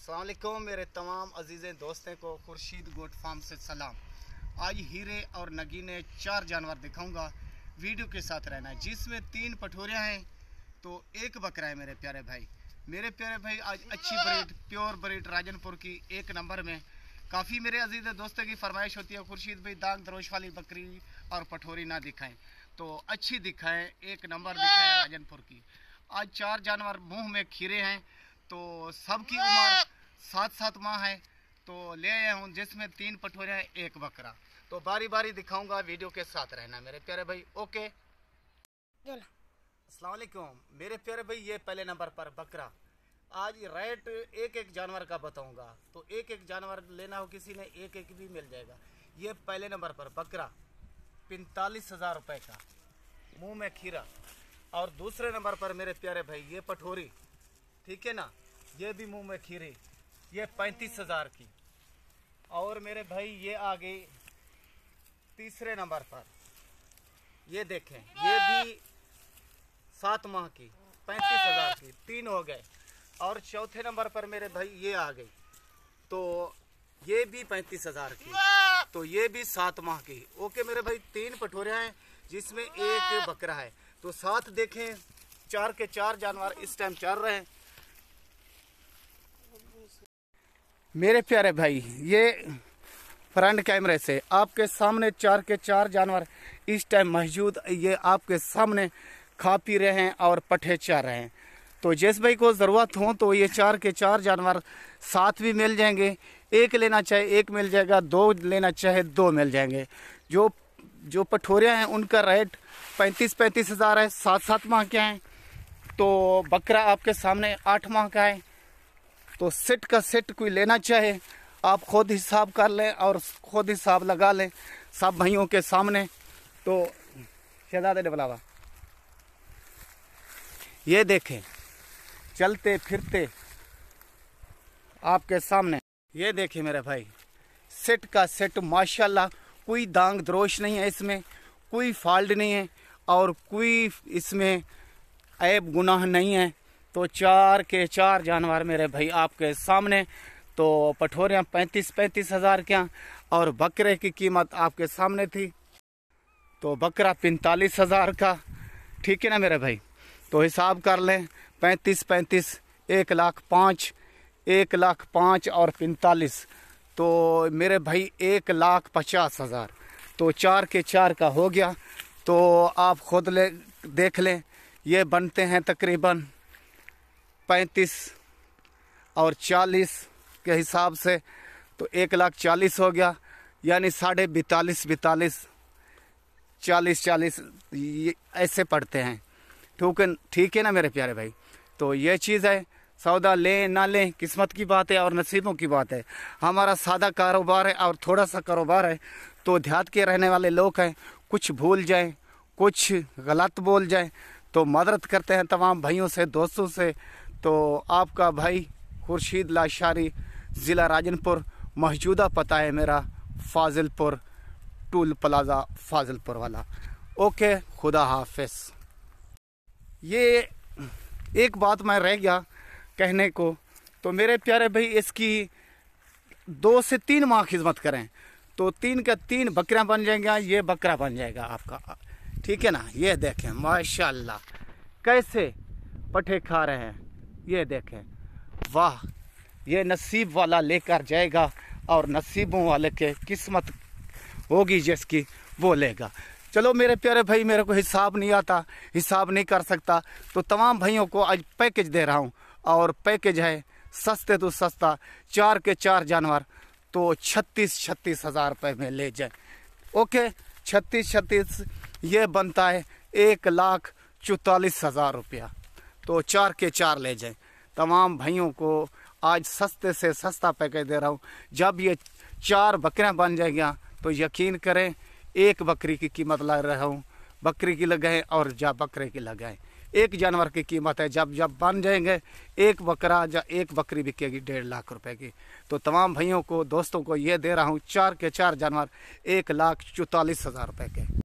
अस्सलाम वालेकुम मेरे तमाम अजीज़ दोस्तों को खुर्शीद गोट फार्म से सलाम। आज हीरे और नगीने 4 जानवर दिखाऊंगा, वीडियो के साथ रहना है। जिसमें 3 पठोरियाँ हैं तो 1 बकरा है। मेरे प्यारे भाई आज अच्छी ब्रीड, प्योर ब्रीड राजनपुर की 1 नंबर में। काफ़ी मेरे अजीज़ दोस्तों की फरमाइश होती है खुर्शीद भाई दाग दरोश वाली बकरी और पठोरी ना दिखाएं, तो अच्छी दिखाएं, 1 नंबर दिखाएं राजनपुर की। आज 4 जानवर मुंह में खीरे हैं, तो सबकी उम्र 7-7 माह है। तो ले आया हूँ जिसमें 3 पठोरे हैं 1 बकरा। तो बारी बारी दिखाऊंगा, वीडियो के साथ रहना मेरे प्यारे भाई। ओके, अस्सलाम वालेकुम मेरे प्यारे भाई। ये पहले नंबर पर बकरा। आज रेट एक जानवर का बताऊंगा, तो एक जानवर लेना हो किसी ने एक भी मिल जाएगा। ये पहले नंबर पर बकरा 45,000 रुपये का, मुंह में खीरा। और दूसरे नंबर पर मेरे प्यारे भाई ये पठोरी, ठीक है ना, ये भी मुंह में खीरे, ये 35,000 की। और मेरे भाई ये आ गई तीसरे नंबर पर, ये देखें, ये भी 7 माह की 35,000 की, 3 हो गए। और चौथे नंबर पर मेरे भाई ये आ गई, तो ये भी 35,000 की, तो ये भी 7 माह की। ओके मेरे भाई, 3 पठोरे हैं जिसमें 1 बकरा है। तो साथ देखें, 4 के 4 जानवर इस टाइम चल रहे हैं मेरे प्यारे भाई। ये फ्रंट कैमरे से आपके सामने 4 के 4 जानवर इस टाइम मौजूद, ये आपके सामने खा पी रहे हैं और पठे चर रहे हैं। तो जिस भाई को ज़रूरत हो तो ये 4 के 4 जानवर साथ भी मिल जाएंगे। 1 लेना चाहे 1 मिल जाएगा, 2 लेना चाहे 2 मिल जाएंगे। जो पठोरियाँ हैं उनका रेट 35,000 है, 7-7 माह के हैं। तो बकरा आपके सामने 8 माह का है। तो सेट का सेट कोई लेना चाहे आप खुद हिसाब कर लें और खुद हिसाब लगा लें सब भाइयों के सामने। तो शहजादे बुलावा, ये देखें चलते फिरते आपके सामने, ये देखें मेरे भाई, सेट का सेट माशाल्लाह, कोई दाग दरोश नहीं है इसमें, कोई फॉल्ट नहीं है और कोई इसमें ऐब गुनाह नहीं है। तो 4 के 4 जानवर मेरे भाई आपके सामने। तो पठोरियाँ 35,000 क्या, और बकरे की कीमत आपके सामने थी। तो बकरा 45,000 का, ठीक है ना मेरे भाई। तो हिसाब कर लें, 35 1,05,000, 1,05,000 और 45, तो मेरे भाई 1,50,000। तो 4 के 4 का हो गया। तो आप खुद देख लें, ये बनते हैं तकरीबन 35 और 40 के हिसाब से। तो 1,40,000 हो गया, यानी 42.5 40 ये ऐसे पड़ते हैं। ठीक है ना मेरे प्यारे भाई। तो ये चीज़ है, सौदा लें ना लें किस्मत की बात है और नसीबों की बात है। हमारा सादा कारोबार है और थोड़ा सा कारोबार है। तो देहात के रहने वाले लोग हैं, कुछ भूल जाएं, कुछ गलत बोल जाएं, तो मदद करते हैं तमाम भाइयों से, दोस्तों से। तो आपका भाई खुर्शीद लाशारी, ज़िला राजनपुर। मौजूदा पता है मेरा फाजिलपुर, टूल प्लाजा फाजिलपुर वाला। ओके, खुदा हाफिज। ये एक बात मैं रह गया कहने को, तो मेरे प्यारे भाई इसकी 2 से 3 माह खिदमत करें तो 3 का 3 बकरियां बन जाएंगे, ये बकरा बन जाएगा आपका, ठीक है ना। ये देखें माशाल्लाह कैसे पठे खा रहे हैं, ये देखें, वाह। ये नसीब वाला लेकर जाएगा और नसीबों वाले के किस्मत होगी जिसकी, वो लेगा। चलो मेरे प्यारे भाई, मेरे को हिसाब नहीं आता, हिसाब नहीं कर सकता, तो तमाम भाइयों को आज पैकेज दे रहा हूँ। और पैकेज है सस्ते तो सस्ता, 4 के 4 जानवर, तो 36,000 रुपये में ले जाए। ओके, 36 ये बनता है 1,44,000 रुपया। तो 4 के 4 ले जाए। तमाम भाइयों को आज सस्ते से सस्ता पैकेज दे रहा हूँ। जब ये 4 बकरियाँ बन जाएंगी तो यकीन करें 1 बकरी की कीमत लगा रहा हूँ, बकरी की लगाएं और जब बकरे की लगाएं। 1 जानवर की कीमत है, जब बन जाएंगे 1 बकरा, जब 1 बकरी बिकेगी 1.5 लाख रुपए की। तो तमाम भाइयों को, दोस्तों को ये दे रहा हूँ 4 के 4 जानवर 1,44,000 रुपये के।